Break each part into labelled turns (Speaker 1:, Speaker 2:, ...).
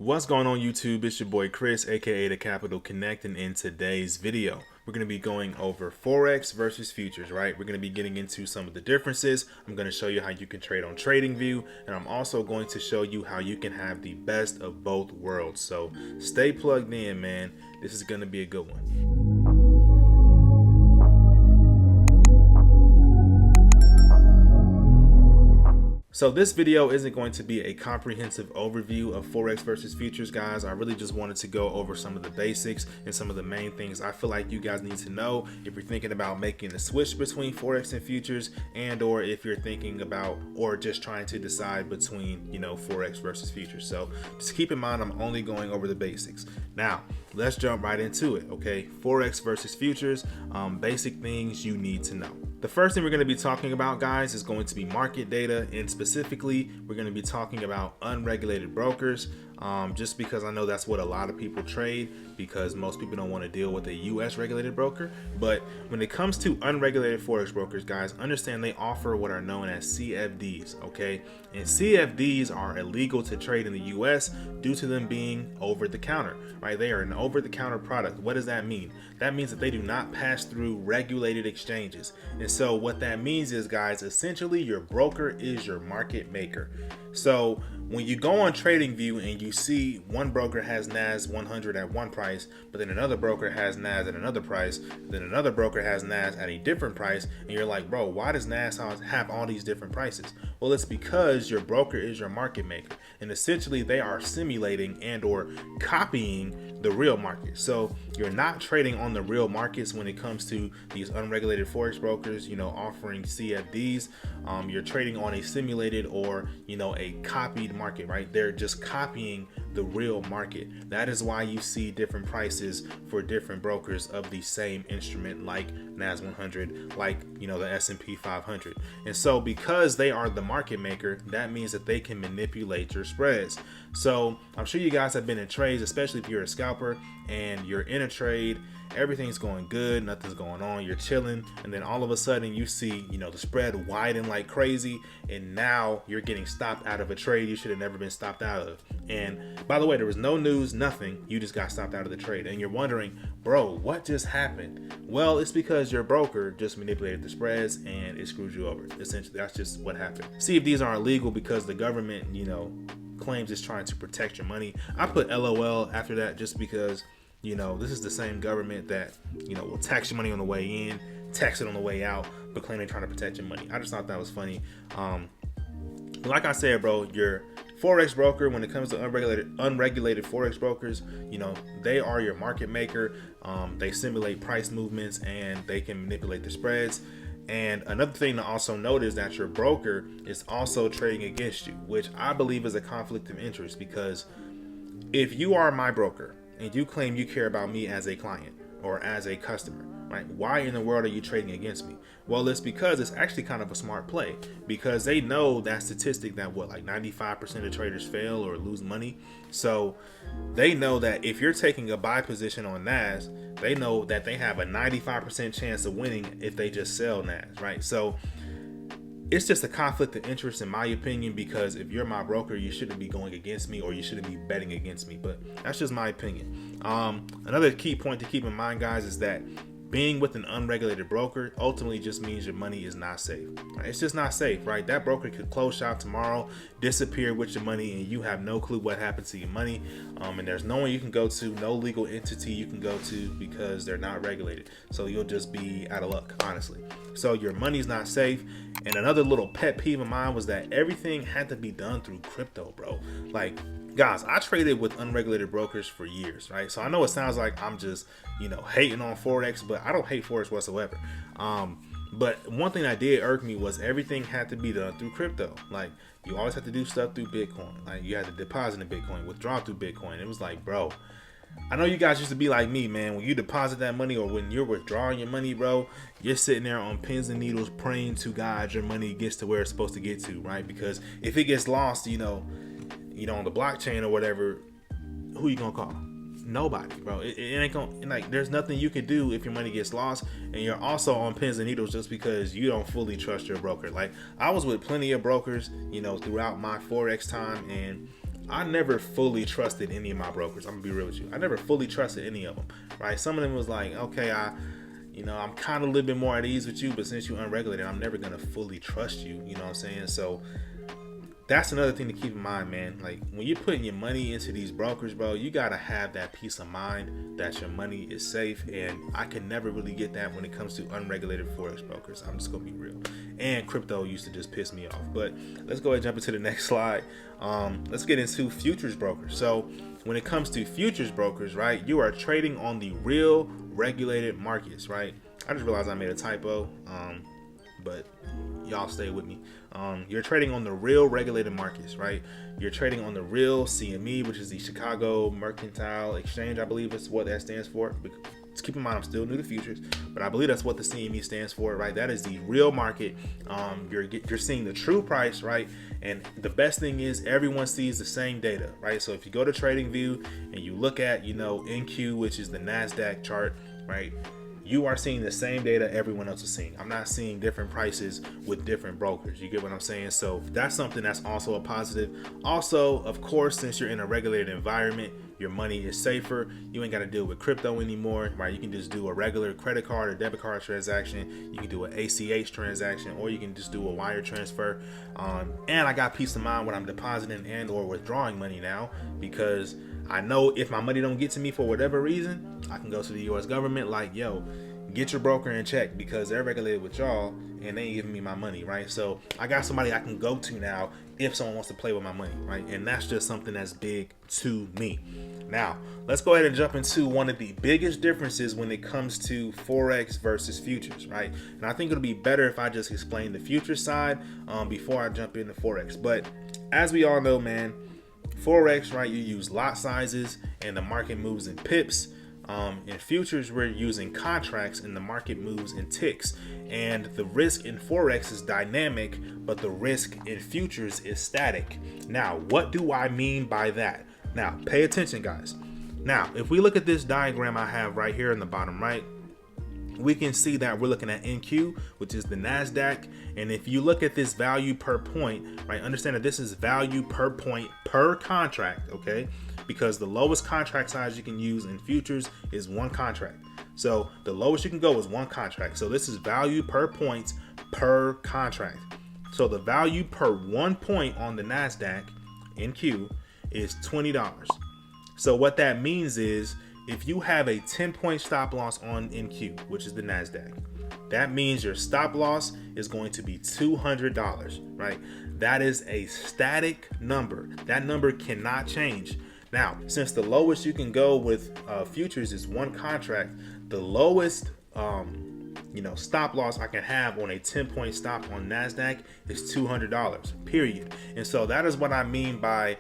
Speaker 1: What's going on YouTube? It's your boy Chris, aka The Capital Connect, and in today's video, we're going to be going over Forex versus futures, right? We're going to be getting into some of the differences. I'm going to show you how you can trade on TradingView, and I'm also going to show you how you can have the best of both worlds. So stay plugged in, man. This is going to be a good one. So this video isn't going to be a comprehensive overview of Forex versus futures, guys. I really just wanted to go over some of the basics and some of the main things I feel like you guys need to know if you're thinking about making the switch between Forex and futures, and or if you're thinking about or just trying to decide between, Forex versus futures. So just keep in mind, I'm only going over the basics. Now, let's jump right into it, okay? Forex versus futures, basic things you need to know. The first thing we're going to be talking about, guys, is going to be market data, and specifically, we're going to be talking about unregulated brokers, just because I know that's what a lot of people trade, because most people don't want to deal with a U.S. regulated broker. But when it comes to unregulated Forex brokers, guys, understand they offer what are known as CFDs, okay? And CFDs are illegal to trade in the U.S. due to them being over-the-counter, right? They are an over-the-counter product. What does that mean? That means that they do not pass through regulated exchanges. And so what that means is, guys, essentially your broker is your market maker. So when you go on TradingView and you see one broker has NAS 100 at one price, but then another broker has NAS at another price, then another broker has NAS at a different price, and you're like, bro, why does NAS have all these different prices? Well, it's because your broker is your market maker, and essentially they are simulating and or copying the real market. So you're not trading on the real markets when it comes to these unregulated Forex brokers, offering CFDs. You're trading on a simulated or, a copied market, right? They're just copying the real market. That is why you see different prices for different brokers of the same instrument, like NAS 100, like, the S&P 500. And so because they are the market maker, that means that they can manipulate your spreads. So I'm sure you guys have been in trades, especially if you're a scalper and you're in a trade, everything's going good, nothing's going on, you're chilling, and then all of a sudden you see, the spread widen like crazy, and now you're getting stopped out of a trade you should have never been stopped out of. And by the way, there was no news, nothing, you just got stopped out of the trade, and you're wondering, bro, what just happened? Well, it's because your broker just manipulated the spreads and it screwed you over. Essentially, that's just what happened. CFDs are illegal because the government, claims it's trying to protect your money. I put LOL after that just because this is the same government that, will tax your money on the way in, tax it on the way out, but claim they're trying to protect your money. I just thought that was funny. Like I said, bro, your Forex broker, when it comes to unregulated Forex brokers, they are your market maker. They simulate price movements and they can manipulate the spreads. And another thing to also note is that your broker is also trading against you, which I believe is a conflict of interest, because if you are my broker and you claim you care about me as a client or as a customer, right? Why in the world are you trading against me? Well, it's because it's actually kind of a smart play, because they know that statistic that 95% of traders fail or lose money. So they know that if you're taking a buy position on NAS, they know that they have a 95% chance of winning if they just sell NAS, right? So it's just a conflict of interest in my opinion, because if you're my broker, you shouldn't be going against me or you shouldn't be betting against me. But that's just my opinion. Another key point to keep in mind, guys, is that being with an unregulated broker ultimately just means your money is not safe. Right? It's just not safe, right? That broker could close shop tomorrow, disappear with your money, and you have no clue what happened to your money. And there's no one you can go to, no legal entity you can go to, because they're not regulated. So you'll just be out of luck, honestly. So your money's not safe. And another little pet peeve of mine was that everything had to be done through crypto, bro. Like, guys, I traded with unregulated brokers for years, right? So I know it sounds like I'm just, hating on Forex, but I don't hate Forex whatsoever. But one thing that did irk me was everything had to be done through crypto. Like, you always have to do stuff through Bitcoin. Like, you had to deposit in Bitcoin, withdraw through Bitcoin. It was like, bro, I know you guys used to be like me, man. When you deposit that money or when you're withdrawing your money, bro, you're sitting there on pins and needles praying to God your money gets to where it's supposed to get to, right? Because if it gets lost, on the blockchain or whatever, who you gonna call? Nobody, bro. It ain't gonna, there's nothing you can do if your money gets lost, and you're also on pins and needles just because you don't fully trust your broker. Like, I was with plenty of brokers, throughout my Forex time, and I never fully trusted any of my brokers. I'm gonna be real with you. I never fully trusted any of them, right? Some of them was like, okay, I'm kind of a little bit more at ease with you, but since you're unregulated, I'm never gonna fully trust you. You know what I'm saying? So that's another thing to keep in mind, man. Like when you're putting your money into these brokers, bro, you gotta have that peace of mind that your money is safe. And I can never really get that when it comes to unregulated Forex brokers. I'm just gonna be real. And crypto used to just piss me off. But let's go ahead and jump into the next slide. Let's get into futures brokers. So when it comes to futures brokers, right, you are trading on the real regulated markets, right? I just realized I made a typo, but y'all stay with me. You're trading on the real regulated markets, right? You're trading on the real CME, which is the Chicago Mercantile Exchange, I believe is what that stands for. Just keep in mind, I'm still new to futures, but I believe that's what the CME stands for, right? That is the real market. You're seeing the true price, right? And the best thing is everyone sees the same data, right? So if you go to TradingView and you look at, NQ, which is the NASDAQ chart, right? You are seeing the same data everyone else is seeing. I'm not seeing different prices with different brokers. You get what I'm saying? So that's something that's also a positive. Also, of course, since you're in a regulated environment, your money is safer. You ain't got to deal with crypto anymore, right? You can just do a regular credit card or debit card transaction. You can do an ACH transaction, or you can just do a wire transfer. And I got peace of mind when I'm depositing and or withdrawing money now, because I know if my money don't get to me for whatever reason, I can go to the US government like, yo, get your broker in check because they're regulated with y'all and they ain't giving me my money, right? So I got somebody I can go to now if someone wants to play with my money, right? And that's just something that's big to me. Now, let's go ahead and jump into one of the biggest differences when it comes to Forex versus futures, right? And I think it'll be better if I just explain the futures side before I jump into Forex. But as we all know, man, Forex, right, you use lot sizes and the market moves in pips. In futures, we're using contracts and the market moves in ticks. And the risk in Forex is dynamic, but the risk in futures is static. Now, what do I mean by that? Now, pay attention, guys. Now, if we look at this diagram I have right here in the bottom right, we can see that we're looking at NQ, which is the NASDAQ. And if you look at this value per point, right, understand that this is value per point per contract, okay? Because the lowest contract size you can use in futures is one contract. So the lowest you can go is one contract. So this is value per points per contract. So the value per 1 point on the NASDAQ NQ is $20. So what that means is if you have a 10-point stop loss on NQ, which is the NASDAQ, that means your stop loss is going to be $200, right? That is a static number. That number cannot change. Now, since the lowest you can go with futures is one contract, the lowest stop loss I can have on a 10-point stop on NASDAQ is $200, period. And so that is what I mean by,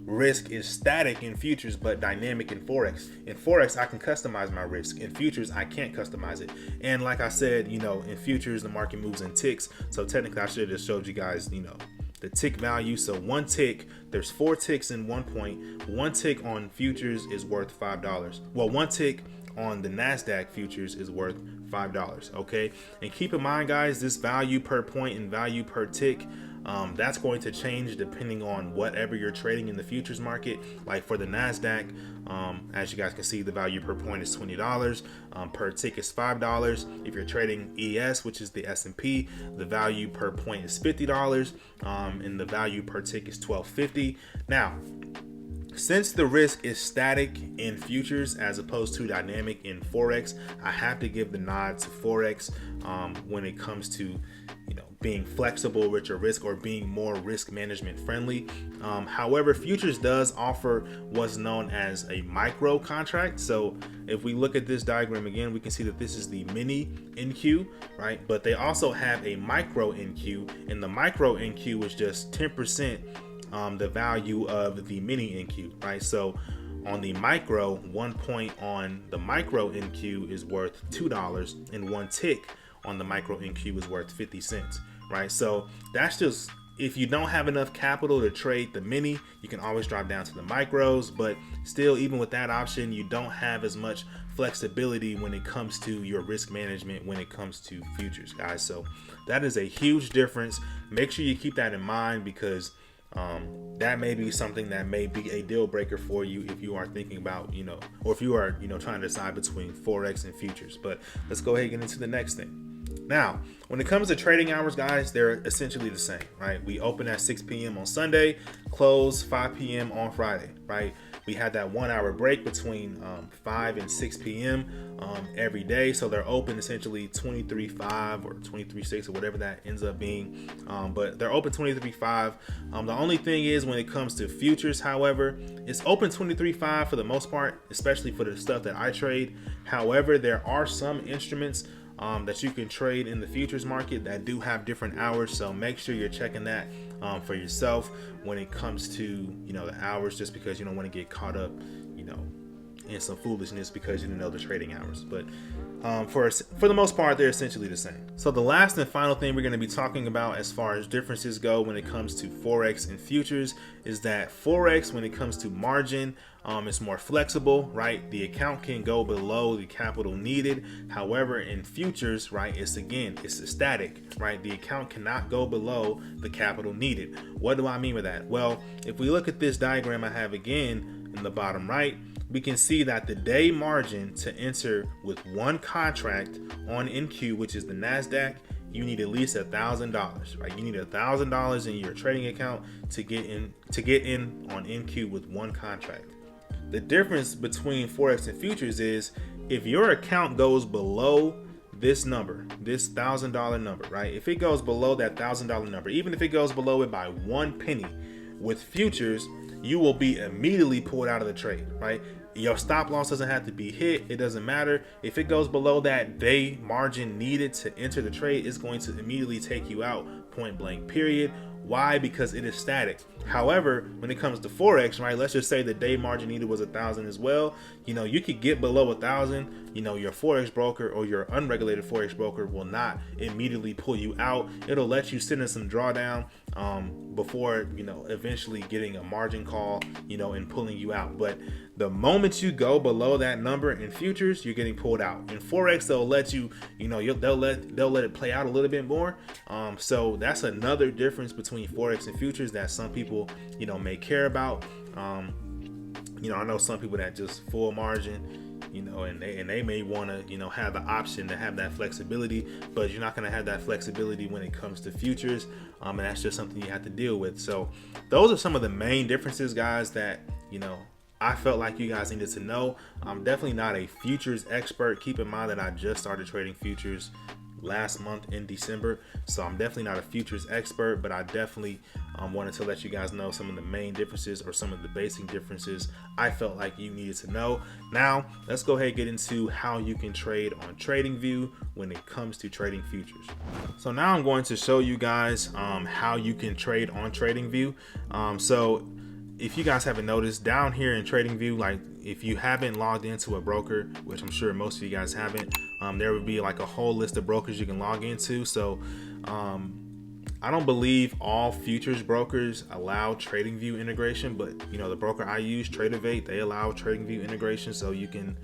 Speaker 1: risk is static in futures, but dynamic in Forex. In Forex, I can customize my risk. In futures, I can't customize it. And like I said, in futures, the market moves in ticks. So technically, I should have just showed you guys, the tick value. So one tick, there's 4 ticks in 1 point. One tick on futures is worth $5. Well, one tick on the NASDAQ futures is worth $5, okay? And keep in mind, guys, this value per point and value per tick, that's going to change depending on whatever you're trading in the futures market. Like for the NASDAQ, as you guys can see, the value per point is $20, per tick is $5. If you're trading ES, which is the S&P, the value per point is $50, and the value per tick is $12.50. Now, since the risk is static in futures as opposed to dynamic in Forex, I have to give the nod to Forex when it comes to being flexible with your risk or being more risk management friendly. However, futures does offer what's known as a micro contract. So if we look at this diagram again, we can see that this is the mini NQ, right? But they also have a micro NQ, and the micro NQ is just 10% the value of the mini NQ, right? So on the micro, 1 point on the micro NQ is worth $2, and one tick on the micro NQ is worth 50 cents, right? So that's just, if you don't have enough capital to trade the mini, you can always drop down to the micros, but still, even with that option, you don't have as much flexibility when it comes to your risk management when it comes to futures, guys. So that is a huge difference. Make sure you keep that in mind, because that may be something that may be a deal breaker for you if you are thinking about, or if you are, trying to decide between Forex and futures. But let's go ahead and get into the next thing. Now, when it comes to trading hours, guys, they're essentially the same, right? We open at 6 p.m. on Sunday, close 5 p.m. on Friday, right? We had that 1 hour break between 5 and 6 p.m. Every day. So they're open essentially 23/5 or 23/6 or whatever that ends up being. But they're open 23/5. The only thing is when it comes to futures, however, it's open 23/5 for the most part, especially for the stuff that I trade. However, there are some instruments that you can trade in the futures market that do have different hours, so make sure you're checking that for yourself when it comes to the hours, just because you don't want to get caught up in some foolishness because you didn't know the trading hours. But for the most part, they're essentially the same. So the last and final thing we're going to be talking about as far as differences go when it comes to Forex and futures is that Forex, when it comes to margin, it's more flexible, right? The account can go below the capital needed. However, in futures, right, it's static, right? The account cannot go below the capital needed. What do I mean by that? Well, if we look at this diagram I have again in the bottom right, we can see that the day margin to enter with one contract on NQ, which is the NASDAQ, you need at least $1,000, right? You need $1,000 in your trading account to get in on NQ with one contract. The difference between Forex and futures is if your account goes below this number, this $1,000 number, right? If it goes below that $1,000 number, even if it goes below it by 1 penny, with futures, you will be immediately pulled out of the trade, right? Your stop loss doesn't have to be hit. It doesn't matter. If it goes below that day margin needed to enter the trade, it's going to immediately take you out, point blank, period. Why? Because it is static. However, when it comes to Forex, right, let's just say the day margin needed was 1,000 as well. You could get below 1,000. Your Forex broker or your unregulated Forex broker will not immediately pull you out. It'll let you sit in some drawdown before, eventually getting a margin call, and pulling you out. But the moment you go below that number in futures, you're getting pulled out. In Forex, they'll let you, they'll let it play out a little bit more. So that's another difference between Forex and futures that some people, may care about. I know some people that just full margin, and they may want to, have the option to have that flexibility, but you're not going to have that flexibility when it comes to futures. And that's just something you have to deal with. So those are some of the main differences, guys, that, I felt like you guys needed to know. I'm definitely not a futures expert. Keep in mind that I just started trading futures last month in December, so I'm definitely not a futures expert, but I definitely wanted to let you guys know some of the main differences or some of the basic differences I felt like you needed to know. Now let's go ahead and get into how you can trade on TradingView when it comes to trading futures. So now I'm going to show you guys how you can trade on TradingView. So if you guys haven't noticed, down here in TradingView, like if you haven't logged into a broker, which I'm sure most of you guys haven't, there would be like a whole list of brokers you can log into. So I don't believe all futures brokers allow TradingView integration, but the broker I use, Tradeovate, they allow TradingView integration, so you can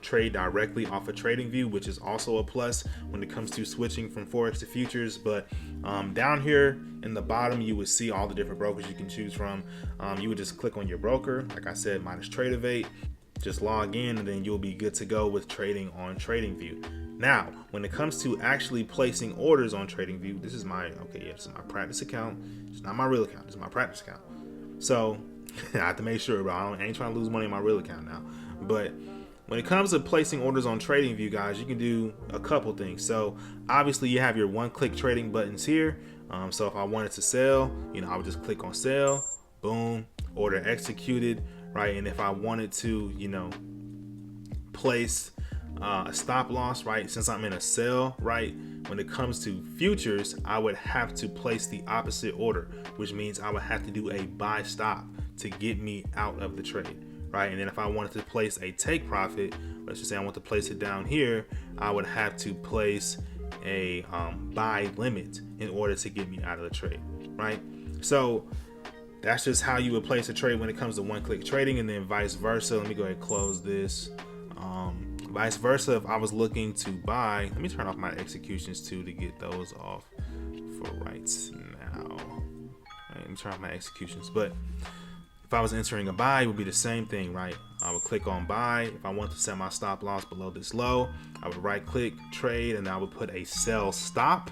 Speaker 1: trade directly off of TradingView, which is also a plus when it comes to switching from Forex to futures. But down here in the bottom, you would see all the different brokers you can choose from. You would just click on your broker. Like I said, mine is Tradeovate. Just log in and then you'll be good to go with trading on TradingView. Now, when it comes to actually placing orders on TradingView, this is my practice account. It's not my real account. It's my practice account. So I have to make sure, bro. I ain't trying to lose money in my real account now. But when it comes to placing orders on TradingView, guys, you can do a couple things. So obviously you have your one-click trading buttons here. So if I wanted to sell, I would just click on sell, boom, order executed, right? And if I wanted to, place a stop loss, right, since I'm in a sell, right, when it comes to futures, I would have to place the opposite order, which means I would have to do a buy stop to get me out of the trade, right? And then if I wanted to place a take profit, let's just say I want to place it down here, I would have to place a buy limit in order to get me out of the trade, right? So that's just how you would place a trade when it comes to one-click trading, and then vice versa. Let me go ahead and close this. Vice versa, if I was looking to buy, let me turn off my executions too to get those off for right now. right? Let me turn off my executions. But if I was entering a buy, it would be the same thing, right? I would click on buy. If I want to set my stop loss below this low, I would right click, trade, and I would put a sell stop.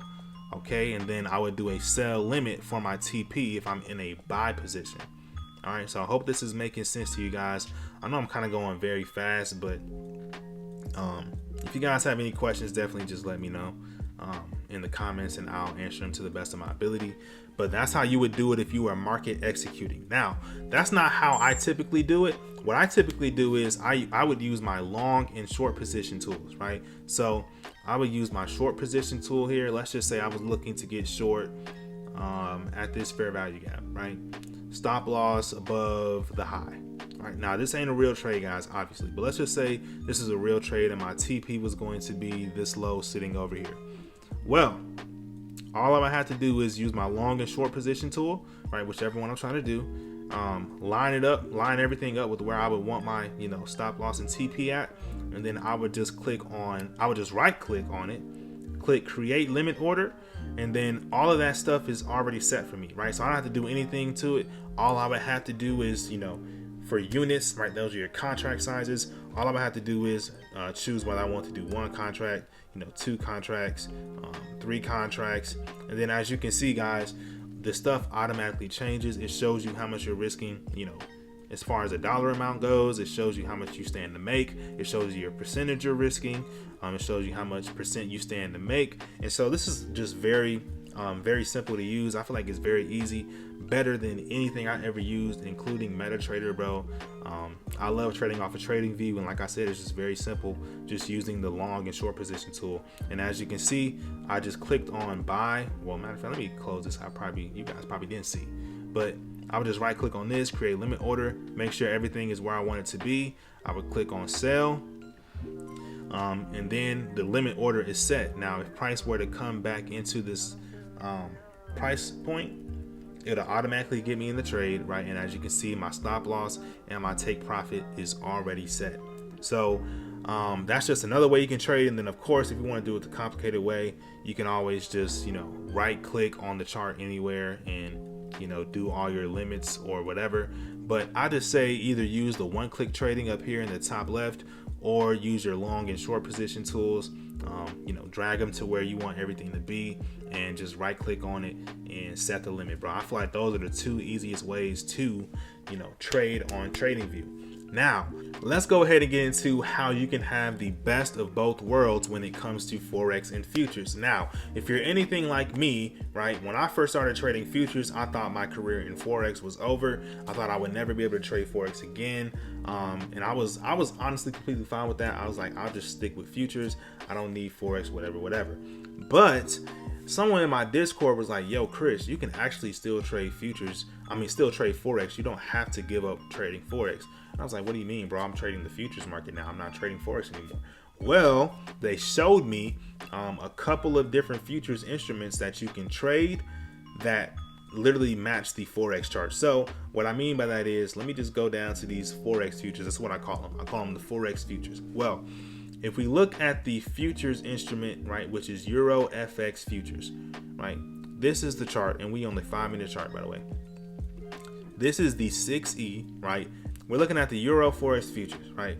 Speaker 1: Okay, and then I would do a sell limit for my TP if I'm in a buy position. All right, so I hope this is making sense to you guys. I know I'm kind of going very fast, but if you guys have any questions, definitely just let me know in the comments and I'll answer them to the best of my ability. But that's how you would do it if you were market executing. Now, that's not how I typically do it. What I typically do is I would use my long and short position tools, right? So I would use my short position tool here. Let's just say I was looking to get short at this fair value gap, right? Stop loss above the high. All right, now this ain't a real trade, guys, obviously, but let's just say this is a real trade and my TP was going to be this low sitting over here. Well, all I would have to do is use my long and short position tool, right? Whichever one I'm trying to do. Line everything up with where I would want my, stop loss and TP at. And then I would just right click on it, click create limit order. And then all of that stuff is already set for me, right? So I don't have to do anything to it. All I would have to do is, for units, right? Those are your contract sizes. All I would have to do is choose whether I want to do one contract, 2 contracts, 3 contracts. And then as you can see, guys, the stuff automatically changes. It shows you how much you're risking, as far as a dollar amount goes. It shows you how much you stand to make. It shows you your percentage you're risking. It shows you how much percent you stand to make. And so this is just very simple to use. I feel like it's very easy, better than anything I ever used, including MetaTrader, bro. I love trading off of TradingView, and like I said, it's just very simple, just using the long and short position tool. And as you can see, I just clicked on buy. Well, matter of fact, let me close this. You guys probably didn't see, but I would just right click on this, create limit order, make sure everything is where I want it to be. I would click on sell. And then the limit order is set. Now, if price were to come back into this price point, it'll automatically get me in the trade, right? And as you can see, my stop loss and my take profit is already set. So that's just another way you can trade. And then of course, if you want to do it the complicated way, you can always just, right click on the chart anywhere and, do all your limits or whatever. But I just say either use the one-click trading up here in the top left, or use your long and short position tools. Drag them to where you want everything to be and just right click on it and set the limit, bro. I feel like those are the 2 easiest ways to, trade on TradingView. Now, let's go ahead and get into how you can have the best of both worlds when it comes to Forex and futures. Now, if you're anything like me, right, when I first started trading futures, I thought my career in Forex was over. I thought I would never be able to trade Forex again. And I was honestly completely fine with that. I was like, I'll just stick with futures. I don't need Forex, whatever. But someone in my Discord was like, yo, Chris, you can actually still trade futures. Still trade Forex. You don't have to give up trading Forex. I was like, what do you mean, bro? I'm trading the futures market now. I'm not trading Forex anymore. Well, they showed me a couple of different futures instruments that you can trade that literally match the Forex chart. So what I mean by that is, let me just go down to these Forex futures. That's what I call them. I call them the Forex futures. Well, if we look at the futures instrument, right, which is Euro FX futures, right? This is the chart, and we on the 5-minute chart, by the way. This is the 6E, right? We're looking at the Euro Forex futures, right?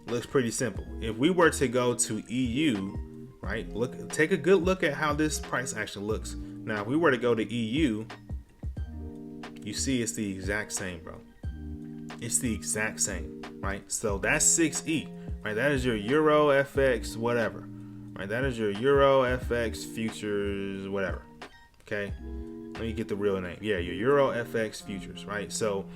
Speaker 1: Looks pretty simple. If we were to go to EU, right? Take a good look at how this price action looks. Now, if we were to go to EU, you see it's the exact same, bro. It's the exact same, right? So that's 6E, right? That is your Euro FX, whatever, right? That is your Euro FX futures, whatever. Okay. Let me get the real name. Yeah, your Euro FX futures, right? So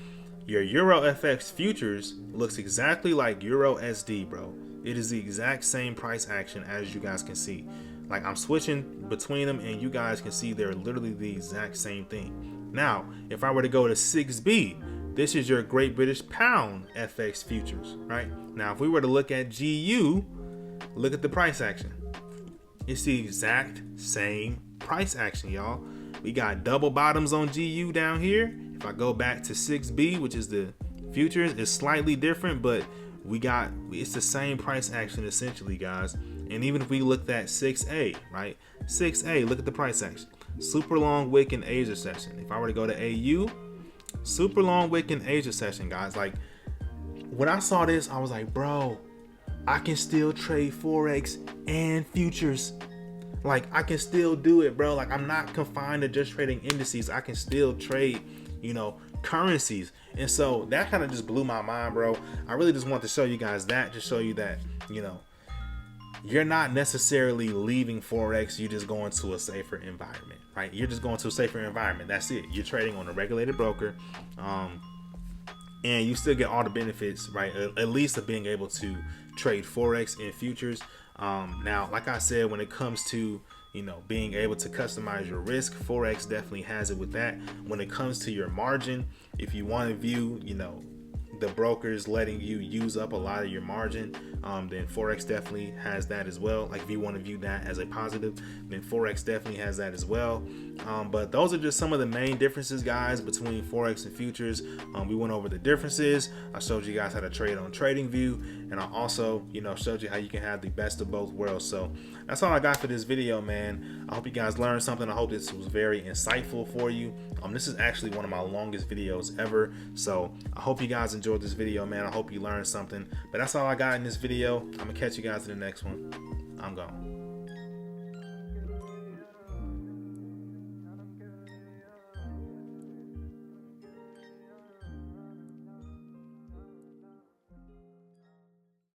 Speaker 1: your Euro FX futures looks exactly like Euro SD, bro. It is the exact same price action, as you guys can see. Like, I'm switching between them and you guys can see they're literally the exact same thing. Now, if I were to go to 6B, this is your Great British Pound FX futures, right? Now, if we were to look at GU, look at the price action. It's the exact same price action, y'all. We got double bottoms on GU down here. If I go back to 6B, which is the futures, it's slightly different, but it's the same price action essentially, guys. And even if we looked at 6A, right? 6A, look at the price action. super long wick in Asia session. If I were to go to AU, super long wick in Asia session, guys. Like, when I saw this, I was like, bro, I can still trade Forex and futures. Like, I can still do it, bro. Like, I'm not confined to just trading indices. I can still trade, you know, currencies. And so that kind of just blew my mind, bro. I really just want to show you guys that, just show you that, you know, you're not necessarily leaving Forex. You're just going to a safer environment, right? You're just going to a safer environment. That's it. You're trading on a regulated broker. And you still get all the benefits, right? At least of being able to trade Forex and futures. Now, like I said, when it comes to, you know, being able to customize your risk, Forex definitely has it with that. When it comes to your margin, if you want to view, you know, the brokers letting you use up a lot of your margin, then Forex definitely has that as well. Like, if you want to view that as a positive, then Forex definitely has that as well. But those are just some of the main differences, guys, between Forex and futures. We went over the differences. I showed you guys how to trade on TradingView, and I also, you know, showed you how you can have the best of both worlds. So that's all I got for this video, man. I hope you guys learned something. I hope this was very insightful for you. This is actually one of my longest videos ever, so I hope you guys enjoyed this video, man. I hope you learned something. But that's all I got in this video. I'm gonna catch you guys in the next one. I'm gone.